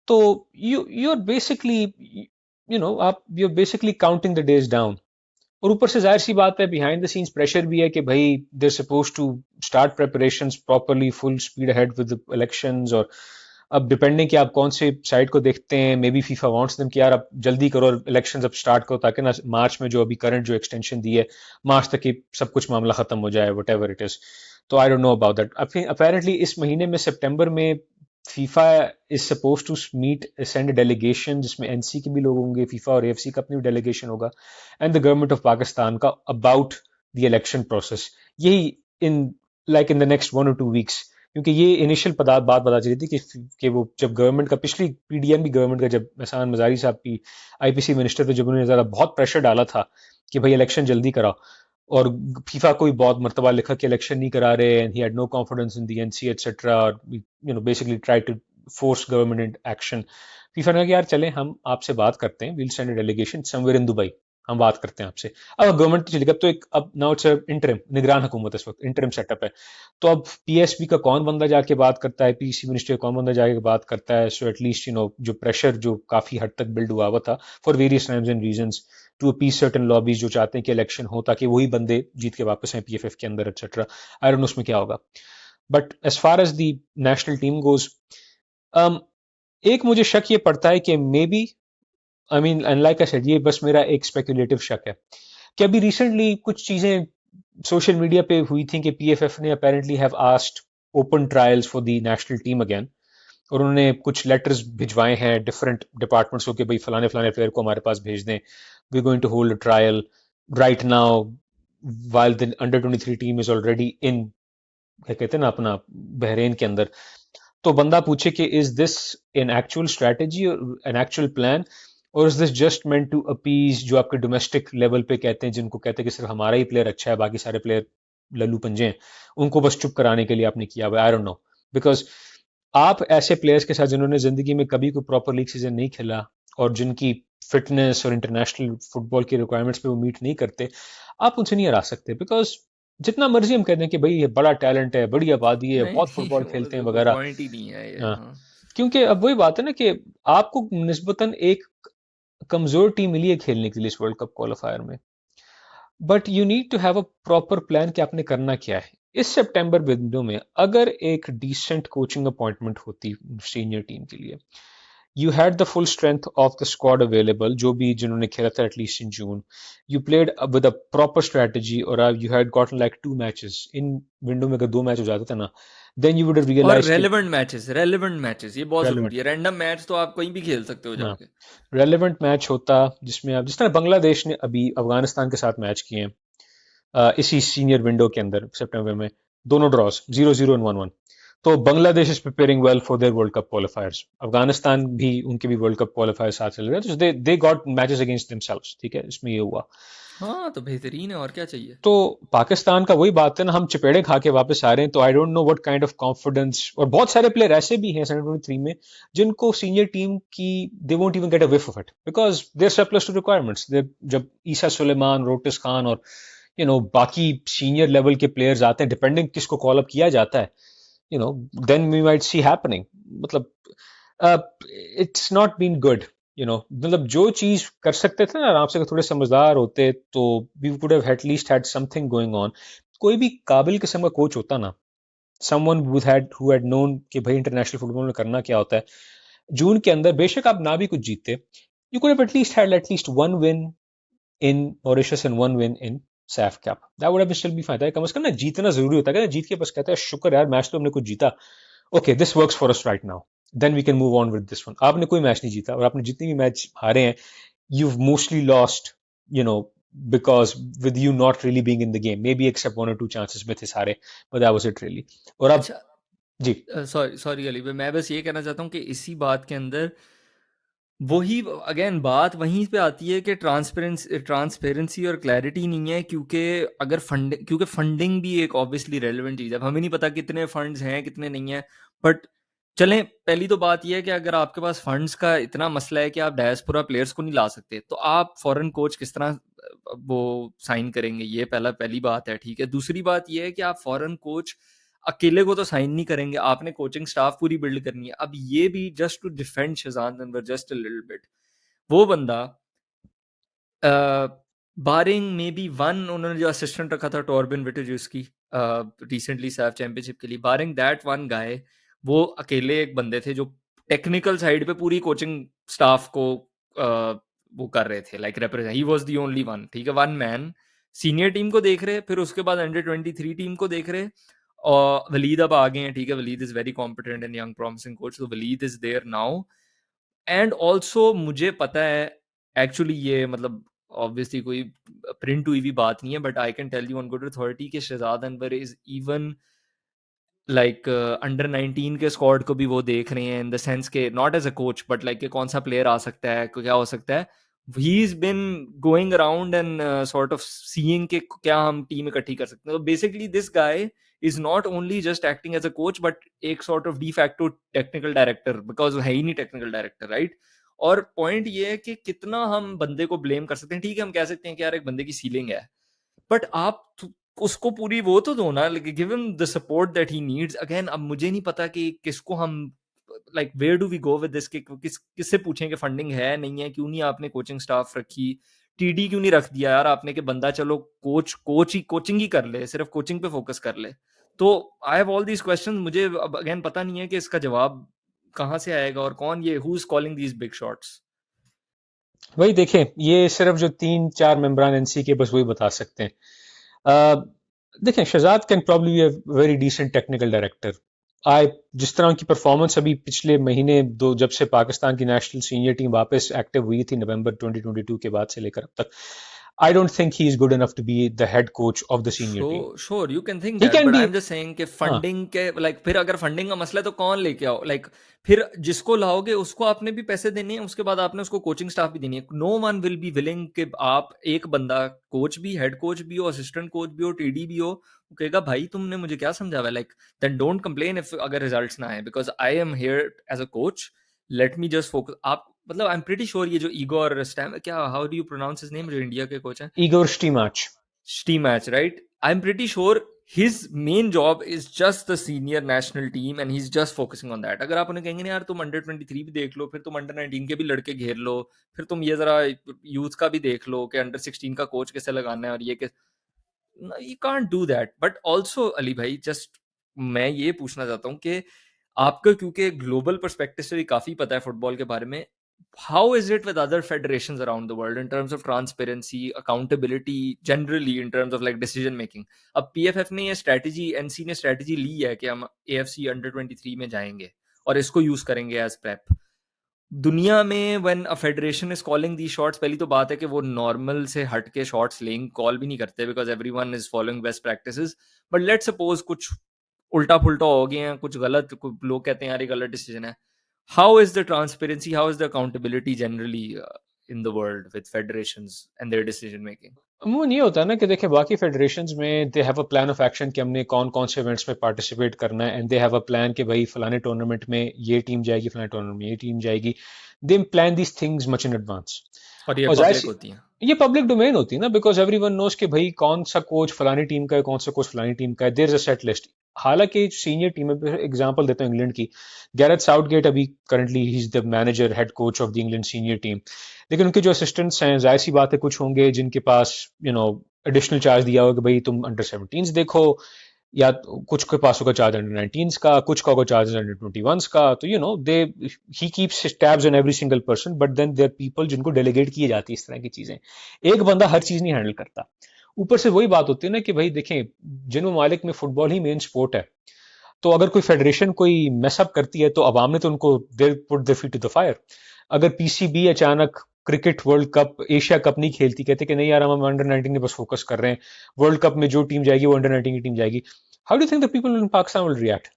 तो यू आर बेसिकली आप you are basically counting the days down. और ऊपर से जाहिर सी बात है, बिहाइंड द सीन्स प्रेशर भी है कि भाई they're suppose to start preparations properly, full speed ahead with elections. और अब डिपेंडिंग कि आप कौन से साइड को देखते हैं, may be FIFA wants them कि यार अब जल्दी करो और इलेक्शंस अब स्टार्ट करो, ताकि ना मार्च में जो अभी करंट जो एक्सटेंशन दी है मार्च तक ही सब कुछ मामला खत्म हो जाए, वट एवर इट इज। तो I don't know about that. Apparently इस महीने में सितंबर में FIFA is suppose to meet send delegation, जिसमें एनसी के भी लोग होंगे, फीफा और एएफसी का अपनी डेलीगेशन होगा, and the government of Pakistan का अबाउट द इलेक्शन प्रोसेस। यही in like in the next 1 or 2 weeks, क्योंकि ये इनिशियल बात पता चली थी कि वो जब गवर्नमेंट का पिछली पीडीएम की गवर्नमेंट का जब एहसान मजारी साहब की आईपीसी मिनिस्टर थे, जब उन्होंने ज़्यादा बहुत प्रेशर डाला था कि भाई इलेक्शन जल्दी कराओ, और फीफा को भी बहुत मरतबा लिखा कि इलेक्शन नहीं करा रहे, and he had no confidence in the NC etcetera, और basically try to force government action. FIFA ने कहा कि यार चलें हम आपसे बात करते हैं, will send a delegation somewhere in Dubai, हम बात करते हैं आपसे। अब गवर्नमेंट तो चली गई, अब तो एक अब नाउ इट्स इंटरिम निगरान हुकूमत, इस वक्त इंटरिम सेटअप है। तो अब पीएसबी का कौन बंदा जाके बात करता है, पीसी मिनिस्टर का कौन बंदा जाके बात करता है, सो एटलीस्ट जो प्रेशर जो काफी हद तक बिल्ड हुआ हुआ था for various times and reasons to appease certain lobbies जो चाहते हैं कि इलेक्शन हो ताकि वही बंदे जीत के वापस आए पीएफएफ के अंदर एटसेट्रा। आई डोंट नो उसमें क्या होगा, but as far as the national team goes, एक मुझे शक ये पड़ता है कि maybe, I mean and like I said, ये बस मेरा एक स्पेकुलेटिव शक है कि अभी रिसेंटली कुछ चीजें सोशल मीडिया पे हुई थी कि पीएफएफ ने apparently have asked open trials for the national team again, और उन्होंने कुछ लेटर्स भिजवाए हैं डिफरेंट डिपार्टमेंट्स को कि भाई फलाने फलाने प्लेयर को हमारे पास भेज दें, we going to hold a trial right now while the under 23 team is already in, क्या कहते हैं ना अपना, बहरेन के अंदर। तो बंदा पूछे कि is this an actual strategy और एन एक्चुअल प्लान, और is this just meant to appease जो आपके डोमेस्टिक लेवल पे कहते हैं, जिनको कहते हैं कि सिर्फ हमारा ही प्लेयर अच्छा है बाकी सारे प्लेयर लल्लू पंजे हैं, उनको बस चुप कराने के लिए आपने किया हुआ। आई डोंट नो, बिकॉज आप ऐसे प्लेयर्स के साथ जिन्होंने जिंदगी में कभी कोई प्रॉपर लीग सीजन नहीं खेला और जिनकी फिटनेस और इंटरनेशनल फुटबॉल की रिक्वायरमेंट्स पे वो मीट नहीं करते, आप उनसे नहीं हरा सकते। बिकॉज जितना मर्जी हम कहते हैं कि भाई ये बड़ा टैलेंट है, बड़ी आबादी है, नहीं बहुत नहीं फुटबॉल खेलते हैं वो वगैरह, पॉइंट ही नहीं है ये, हाँ, हाँ। क्योंकि अब वही बात है ना कि आपको निस्बतन एक कमजोर टीम मिली है खेलने के लिए इस वर्ल्ड कप क्वालिफायर में, but you need to have a proper plan कि आपने करना क्या है। इस सितंबर विंडो में अगर एक डिसेंट कोचिंग अपॉइंटमेंट होती सीनियर टीम के लिए, you had the full strength of the squad available, जो भी जिन्होंने खेला था at least in June, you played with a proper strategy, और you had gotten like 2 matches in window में, अगर 2 मैच हो जाते थे ना, then you would have और realized कि रेलेवेंट मैचेस ये बहुत relevant, जरूरी है, रैंडम मैच तो आप कहीं भी खेल सकते हो हाँ, जाके। relevant मैच होता जिसमें आप, जिस तरह बांग्लादेश ने अभी अफगानिस्तान के साथ मैच किए हैं इसी सीनियर विंडो के अंदर सितंबर में, दोनों ड्रॉज 0-0 और 1-1। तो Bangladesh is preparing well for their world cup क्वालिफायर्स, Afghanistan भी उनके भी वर्ल्ड कप क्वालिफायर साथ चल रहे हैं, तो they got matches against themselves, ठीक है, इसमें ये हुआ। हाँ तो बेहतरीन है, और क्या चाहिए। तो पाकिस्तान का वही बात है ना, हम चपेड़े खा के वापस आ रहे हैं, तो I don't know what kind of confidence, और बहुत सारे प्लेयर ऐसे भी हैं अंडर 23 में जिनको सीनियर टीम की they won't even get a whiff of it because they're surplus to requirements. जब ईसा सुलेमान, रोटिस खान और बाकी सीनियर लेवल के प्लेयर्स आते हैं, डिपेंडिंग किसको कॉल अप किया जाता है, then we might see happening, मतलब इट्स नॉट बीन गुड, मतलब जो चीज कर सकते थे ना आराम से, अगर थोड़े समझदार होते तो we would have at least had something going on. कोई भी काबिल किस्म का कोच होता ना, समवन हु हैड नोन कि भाई इंटरनेशनल फुटबॉल में करना क्या होता है, जून के अंदर बेशक आप ना भी कुछ जीते, you could have at least had at least one win in Mauritius and one win in SAFF Cup, that would have still be fine. कम से कम ना जीतना जरूरी होता है, जीत के बस कहते हैं शुक्र यार मैच तो हमने कुछ जीता, okay this works for us right now, then we can move on with this one. आपने कोई मैच नहीं जीता, और आपने जितने भी मैच हारे हैं, you've mostly lost, you know, because with you not really being in the game, maybe except one or two chances with his हारे, but that was it really। और अब अच्छा, जी सॉरी सॉरी अली भाई, मैं बस ये कहना चाहता हूँ कि इसी बात के अंदर वही अगेन बात वहीं पे आती है कि ट्रांसपेरेंसी और क्लैरिटी नहीं है, क्योंकि फंडिंग भी एक ऑब्वियसली रेलेवेंट चीज़ है। अब हमें नहीं पता कितने फंड्स हैं कितने नहीं हैं, बट चलें, पहली तो बात यह है कि अगर आपके पास फंड्स का इतना मसला है कि आप डायस्पोरा प्लेयर्स को नहीं ला सकते, तो आप फॉरेन कोच किस तरह वो साइन करेंगे? ये पहली बात है, ठीक है। दूसरी बात यह है कि आप फॉरेन कोच अकेले को तो साइन नहीं करेंगे, आपने कोचिंग स्टाफ पूरी बिल्ड करनी है। अब ये भी just to defend Shahzad Anwar just a little bit, वो बंदा बारिंग मे बी वन, उन्होंने जो असिस्टेंट रखा था टॉर्बिन विटेजुस्की रिसेंटली सैफ चैंपियनशिप के लिए, बारिंग दैट वन गाय, वो अकेले एक बंदे थे जो टेक्निकल साइड पे पूरी कोचिंग स्टाफ को वो कर रहे थे, like represent, he was the only one, ठीक है, वन मैन। सीनियर टीम को देख रहे, फिर उसके बाद अंडर 23 टीम को देख रहे, और वलीद अब आ गए हैं, ठीक है, Waleed is very competent and young promising coach, तो Waleed is there now. And also मुझे पता है, एक्चुअली ये मतलब ऑब्वियसली कोई प्रिंट हुई भी बात नहीं है, but I can tell you on good authority कि Shahzad Anwar is even like under 19 के स्क्वाड को भी वो देख रहे हैं, इन द सेंस के not as a coach but like कौन सा प्लेयर आ सकता है, क्या हो सकता है। He is been going around and sort of seeing के क्या हम टीम इकट्ठी कर सकते हैं। तो basically this guy is not only just acting as a coach, but एक sort of de facto technical director, because है ही नहीं टेक्निकल डायरेक्टर, राइट। और पॉइंट ये है कि कितना हम बंदे को ब्लेम कर सकते हैं, ठीक है, हम कह सकते हैं कि यार एक बंदे की सीलिंग है, बट आप उसको पूरी वो तो दो ना, give him the support that he needs. Again अब मुझे नहीं पता कि किसको हम like where do we go with this, किससे पूछें कि फंडिंग है नहीं है, क्यों नहीं आपने कोचिंग स्टाफ रखी, टीडी क्यों नहीं रख दिया यार आपने कि बंदा चलो कोचिंग ही कर ले, सिर्फ कोचिंग पे फोकस कर ले। तो I have all these questions, मुझे अब अगेन पता नहीं है कि इसका जवाब कहाँ से आएगा और कौन ये who is calling these big shots. वही देखें, ये सिर्फ जो 3-4 मेंबरान एनसी के बस वही बता सकते हैं। देखें, Shahzad can probably be a very decent technical director. I जिस तरह उनकी परफॉर्मेंस अभी पिछले महीने दो, जब से पाकिस्तान की नेशनल सीनियर टीम वापस एक्टिव हुई थी नवंबर 2022 के बाद से लेकर अब तक, I don't think he is good enough to be the head coach of the senior team. Sure, you can think he that, can but be, I'm just saying कि हाँ फंडिंग के लाइक फिर अगर फंडिंग का मसला है तो कौन लेके आओ, लाइक फिर जिसको लाओगे उसको आपने भी पैसे देने हैं, उसके बाद आपने उसको कोचिंग स्टाफ भी देनी है। No one will be willing कि आप एक बंदा कोच भी, हेड कोच भी हो, असिस्टेंट कोच भी हो, टीडी भी हो, वो कहेगा भाई तुमने मुझे क्या समझा हुआ है, like then don't complain if अगर रिजल्ट्स ना आए, because I am here as a coach, let me just focus. आप मतलब आई एम प्रीटी श्योर ये जो ईगोर स्टैम, क्या how do you pronounce his name, जो इंडिया के कोच हैं, Igor Stimac, Steam match, right? I'm pretty sure his main job is just the senior national team and he's just focusing on that. अगर आप उन्हें कहेंगे ना यार तुम अंडर 23 भी देख लो, फिर तुम अंडर 19 के भी लड़के घेर लो, फिर तुम ये जरा यूथ का भी देख लो कि अंडर 16 का कोच कैसे लगाना है, और ये कि you can't do that. But also Ali भाई, जस्ट मैं ये पूछना चाहता हूँ कि आपका क्योंकि ग्लोबल पर्सपेक्टिव से भी काफी पता है फुटबॉल के बारे में, how is it with other federations around the world in terms of transparency, accountability, generally in terms of like decision making? अब PFF ने ये स्ट्रेटजी, एनसी ने स्ट्रेटजी ली है कि हम AFC अंडर 23 में जाएंगे और इसको यूज करेंगे एज प्रेप। दुनिया में when a federation is calling the shots, पहली तो बात है कि वो नॉर्मल से हट के शॉट्स लेंगे, कॉल भी नहीं करते, because everyone is following best practices. But let's suppose कुछ उल्टा पुल्टा हो गया है, कुछ गलत, लोग कहते हैं यार ये गलत डिसीजन है, how is the transparency, how is the accountability generally in the world with federations and there decision making? अमूमन ये होता है ना कि देखिए बाकी फेडरेशंस में they have a plan of action कि हमने कौन कौन से इवेंट्स में पार्टिसिपेट करना है, and they have a plan कि भाई फलाने टूर्नामेंट में ये टीम जाएगी, फलाने टूर्नामेंट में ये टीम जाएगी। दे plan these things much in advance. और ये और जाहिर पब्लिक सी, होती है। ये पब्लिक डोमेन होती है ना, बिकॉज एवरीवन नोस कि भाई कौन सा कोच फलानी टीम का है, कौन सा कोच फलानी टीम का है, there is a set list. हालांकि सीनियर टीम है, एग्जांपल देता हूँ इंग्लैंड की, गैरेथ साउथगेट अभी करंटली ही is the manager head coach of the England senior team. लेकिन उनके जो असिस्टेंट्स हैं, जाहिर सी बात है कुछ होंगे जिनके पास एडिशनल चार्ज दिया होगा कि भाई तुम अंडर 17 देखो, या कुछ के पास होगा चार्ज अंडर 19 का, कुछ का होगा चार्ज अंडर 21 का। तो they he keeps tabs on every single person, but then there people जिनको डेलीगेट की जाती है इस तरह की चीजें। एक बंदा हर चीज नहीं हैंडल करता। ऊपर से वही बात होती है ना कि भाई देखें, जिन ममालिक में फुटबॉल ही मेन स्पोर्ट है, तो अगर कोई फेडरेशन कोई मैसअप करती है तो अवाम ने तो उनको they put their feet to the fire. अगर पीसीबी अचानक cricket world cup, Asia cup नहीं खेलती, कहते कि नहीं यार हम अंडर 19 में बस फोकस कर रहे हैं, वर्ल्ड कप में जो टीम जाएगी वो अंडर 19 की टीम जाएगी, how do think the people in Pakistan will react?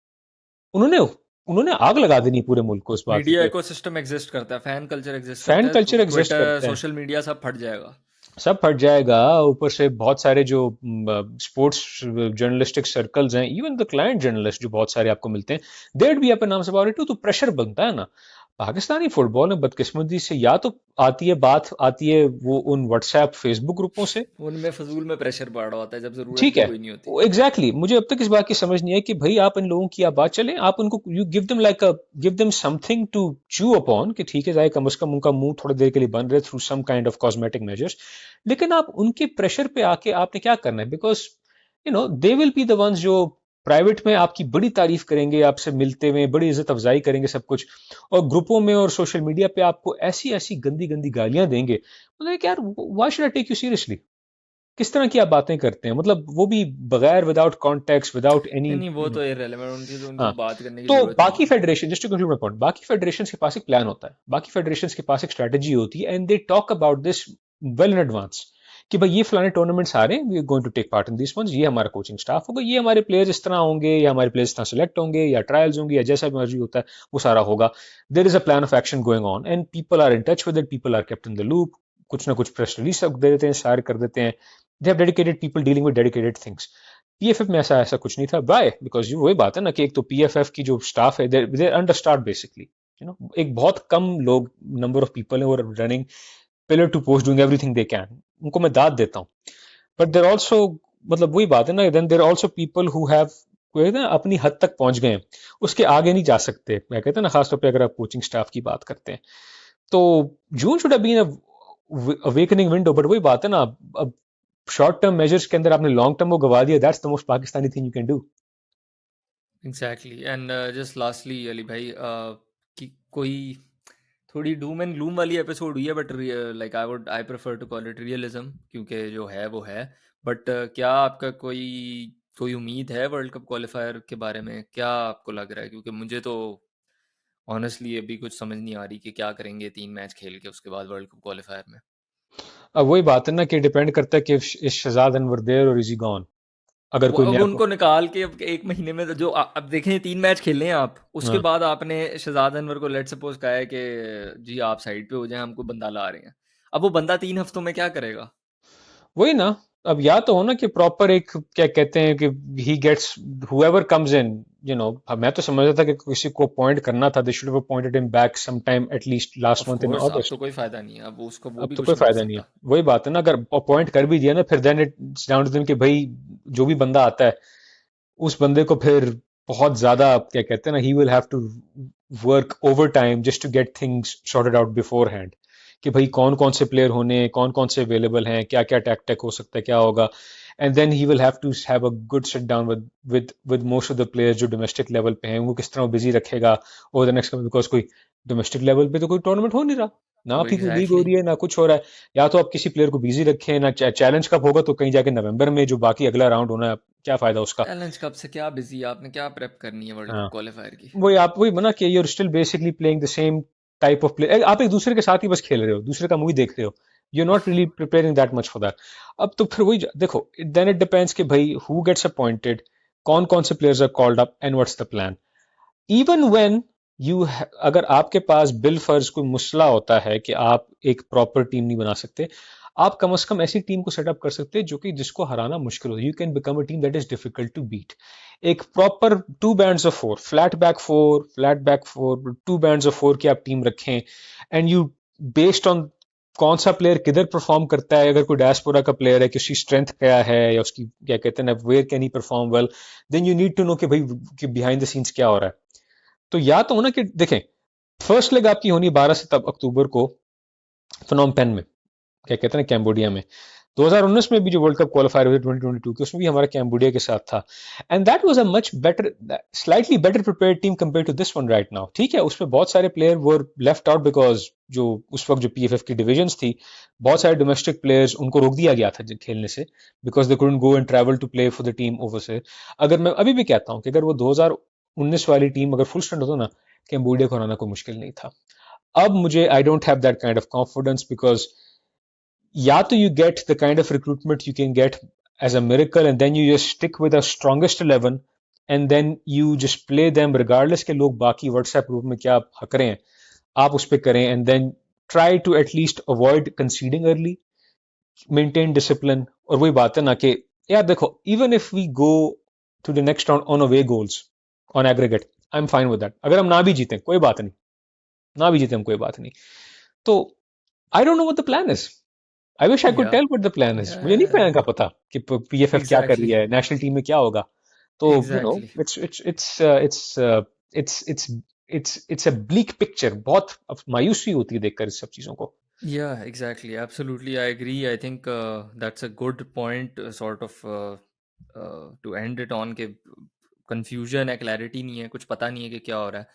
उन्होंने उन्होंने आग लगा देनी पूरे मुल्क को इस बात मीडिया पे। इकोसिस्टम एग्जिस्ट करता है, फैन कल्चर एग्जिस्ट फैन करता है, तो कल्चर एग्जिस्ट ट्विटर, करते हैं, सोशल मीडिया सब फट जाएगा। सब फट जाएगा। ऊपर से बहुत सारे जो स्पोर्ट्स जर्नलिस्टिक सर्कल्स हैं, इवन द क्लाइंट जर्नलिस्ट जो बहुत सारे आपको मिलते हैं, देड भी अपन नाम से अबाउट इट, तो प्रेशर बनता है ना। पाकिस्तानी फुटबॉल में बदकिस्मती से या तो आती है वो उन व्हाट्सएप फेसबुक ग्रुपों से। उनमें फजूल में प्रेशर पड़ रहा होता है जब जरूरत ठीक भी है, कोई नहीं होती। Exactly exactly. मुझे अब तक इस बात की समझ नहीं है कि भाई आप इन लोगों की आप बात चलें, आप उनको you give them like a, give them something to chew upon, कि ठीक है जाए कम से कम उनका मुंह थोड़ी देर के लिए बंद रहे through some kind of cosmetic measures. लेकिन आप उनके प्रेशर पे आके आपने क्या करना है? Because they will be the ones जो प्राइवेट में आपकी बड़ी तारीफ करेंगे, आपसे मिलते हुए बड़ी इज्जत अफजाई करेंगे सब कुछ, और ग्रुपों में और सोशल मीडिया पे आपको ऐसी ऐसी गंदी गंदी गालियां देंगे, मतलब यार why should I take you seriously? किस तरह की आप बातें करते हैं, मतलब वो भी बगैर, विदाउट कॉन्टेक्स्ट, विदाउट एनी नहीं नहीं, वो तो इररेलेवेंट, उनकी तो उनको हाँ। बात करने की तो जरूरत नहीं बाकी है। Federation, just to conclude my point, बाकी फेडरेशन के पास एक प्लान होता है, बाकी फेडरेशन के पास एक स्ट्रेटेजी होती है, and they talk about this well in advance, कि भाई ये फलाने टूर्नामेंट्स आ रहे हैं, we are going to take part in this ones, ये हमारा कोचिंग स्टाफ होगा, ये हमारे प्लेयर्स इस तरह होंगे, या हमारे प्लेयर्स इस तरह सेलेक्ट होंगे, या ट्रायल्स होंगे, या जैसा भी मर्जी होता है वो सारा होगा। There is a plan of action going on and people are in touch with it, people are kept in the loop, कुछ ना कुछ प्रेस रिलीज दे देते हैं, शेयर कर देते हैं। They have dedicated people dealing with dedicated things. PFF में ऐसा ऐसा कुछ नहीं था, बाय, बिकॉज वही बात है ना कि एक तो पीएफएफ की जो स्टाफ है, दे अंडर स्टार्ट बेसिकली, एक बहुत कम लोग, नंबर ऑफ पीपल है वो running pillar to post doing everything they can, उनको मैं दाद देता हूँ। बट देर ऑल्सो, मतलब वही बात है ना, then there also people who have ना अपनी हद तक पहुंच गए हैं, उसके आगे नहीं जा सकते। मैं कहता ना, खासतौर पे अगर आप कोचिंग स्टाफ की बात करते हैं, तो June should have been awakening window, but वही बात है ना, अब शॉर्ट टर्म मेजर्स के अंदर आपने लॉन्ग टर्म को गवा दिया, that's the most Pakistani thing you can do. Exactly. And just lastly Ali भाई, कि कोई थोड़ी डूम एंड ग्लूम वाली एपिसोड हुई है, but like I prefer to call it realism, क्योंकि जो है वो है। बट क्या आपका कोई कोई उम्मीद है वर्ल्ड कप क्वालिफायर के बारे में? क्या आपको लग रहा है? क्योंकि मुझे तो ऑनेस्टली अभी कुछ समझ नहीं आ रही कि क्या करेंगे 3 मैच खेल के उसके बाद वर्ल्ड कप क्वालिफायर में। अब वही बात है ना कि डिपेंड करता है कि इज शहजाद अनवर देयर और इज ही गॉन, अगर वो कोई अब नया उनको निकाल के अब 1 महीने में जो अब देखें 3 मैच खेलने हैं आप, उसके हाँ, बाद आपने शहजाद अनवर को लेट सपोज कहा है कि जी आप साइड पे हो जाएं, हमको बंदा ला रहे हैं। अब वो बंदा 3 हफ्तों में क्या करेगा? वही ना। अब या तो हो ना कि प्रॉपर एक, क्या कहते हैं कि he gets whoever comes in, मैं तो समझ रहा था कि किसी को अपॉइंट करना था, they should have appointed him back some time at least last of month in course, अब तो अगस्त। कोई फायदा नहीं है, अब उसको वो अब भी तो कुछ कोई नहीं कर फायदा नहीं है, सकता। वही बात है ना, अगर अपॉइंट कर भी दिया ना, फिर then it's down to them कि भाई जो भी बंदा आता है उस बंदे को फिर बहुत ज्यादा, क्या कहते हैं ना, he will have to work overtime just to get things sorted out beforehand, कि भाई कौन कौन से प्लेयर होने, कौन कौन से अवेलेबल हैं, क्या क्या टैक्टिक हो सकता है, क्या होगा। And then he will have to have a good sit down with most of the players जो डोमेस्टिक लेवल पे हैं, उनको किस तरह बिजी रखेगा ओवर द नेक्स्ट, बिकॉज कोई डोमेस्टिक लेवल पे तो कोई टूर्नामेंट हो नहीं रहा ना, वो आपकी कोई लीग हो एग्जैक्टली। रही है ना कुछ हो रहा है। या तो आप किसी प्लेयर को बिजी रखें ना, चैलेंज कप होगा तो कहीं जाके नवंबर में जो बाकी अगला राउंड होना है, क्या फायदा उसका। चैलेंज कब से क्या बिजी, आपने क्या प्रेप करनी है वर्ल्ड कप हाँ, क्वालिफायर की? वही मना कि you're still basically playing the same type of play, आप एक दूसरे के साथ ही बस खेल रहे हो, दूसरे का मूवी देख रहे हो, you not really preparing that much for that. अब तो फिर वही देखो, देन इट डिपेंड्स कि भाई हु गेट्स अपॉइंटेड, कौन कौन से players are called up and what's the plan. Even when you, अगर आपके पास बिल फर्ज कोई मसला होता है कि आप एक प्रॉपर टीम नहीं बना सकते, आप कम से कम ऐसी टीम को सेटअप कर सकते हैं जो कि जिसको हराना मुश्किल हो, you can become a team that is difficult to beat. एक proper two bands of four, flat back four, two bands of four की आप टीम रखें, एंड यू बेस्ड ऑन कौन सा प्लेयर किधर परफॉर्म करता है, अगर कोई डायस्पोरा का प्लेयर है कि उसकी स्ट्रेंथ क्या है या उसकी क्या कहते हैं ना, where can he perform well, then you need to know कि भाई कि बिहाइंड द सीन्स क्या हो रहा है। तो या तो होना कि देखें, फर्स्ट लेग आपकी होनी 12 से तब अक्टूबर को फनोम पेन में, क्या कहते हैं ना, कैम्बोडिया में। 2019 में भी जो वर्ल्ड कप क्वालिफायर हुए 2022 के, उसमें भी हमारा कैम्बोडिया के साथ था, and that was a much better, slightly better prepared team compare to this one right now. ठीक है, उसमें बहुत सारे player were left out because जो उस वक्त जो पीएफएफ की डिविजन्स थी, बहुत सारे डोमेस्टिक प्लेयर्स उनको रोक दिया गया था खेलने से, because they couldn't go and travel to play for the team over से। अगर मैं अभी भी कहता हूं कि अगर वो 2019 वाली टीम अगर फुल स्ट्रेंथ होता ना, कैम्बोडिया को हराना कोई मुश्किल नहीं था। अब मुझे I don't have that kind of confidence, because या तो you get the kind of recruitment you can get as a miracle and then you just stick with the strongest 11 and then you just play them regardless के लोग बाकी व्हाट्सएप ग्रुप में क्या हक रहे हैं, आप उस पर करें, and then try to at least avoid conceding early, maintain discipline। और वही बात है ना कि यार देखो, even if we go to the next round on away goals on aggregate, I'm fine with that। अगर हम ना भी जीतें कोई बात नहीं, ना भी जीतें हम कोई बात नहीं। तो I don't know what the plan is। I wish I could Yeah. Tell what the plan is. मुझे नहीं प्लान का Yeah. पता कि पीएफएफ क्या कर रही Exactly. है, नेशनल टीम में क्या होगा। तो you know, Exactly. It's a bleak picture. बहुत मायूसी होती है देखकर इस सब चीजों को। Yeah, exactly. Absolutely. I agree. I think that's a good point, sort of, to end it on, कि confusion है, clarity नहीं है, कुछ पता नहीं है कि क्या हो रहा है।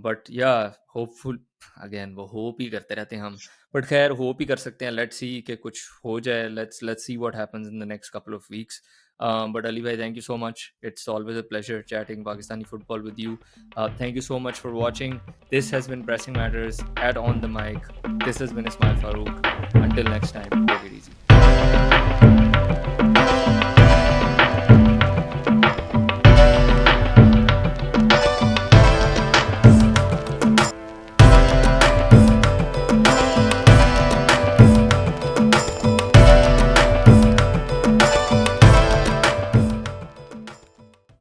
But yeah, hopeful, again, वो hope ही करते रहते हैं हम। But खैर, hope ही कर सकते हैं। Let's see कि कुछ हो जाए। Let's see what happens in the next couple of weeks. But Ali bhai, thank you so much. It's always a pleasure chatting Pakistani football with you. Thank you so much for watching. This has been Pressing Matters at On the Mic. This has been Ismail Farouk. Until next time, take it easy.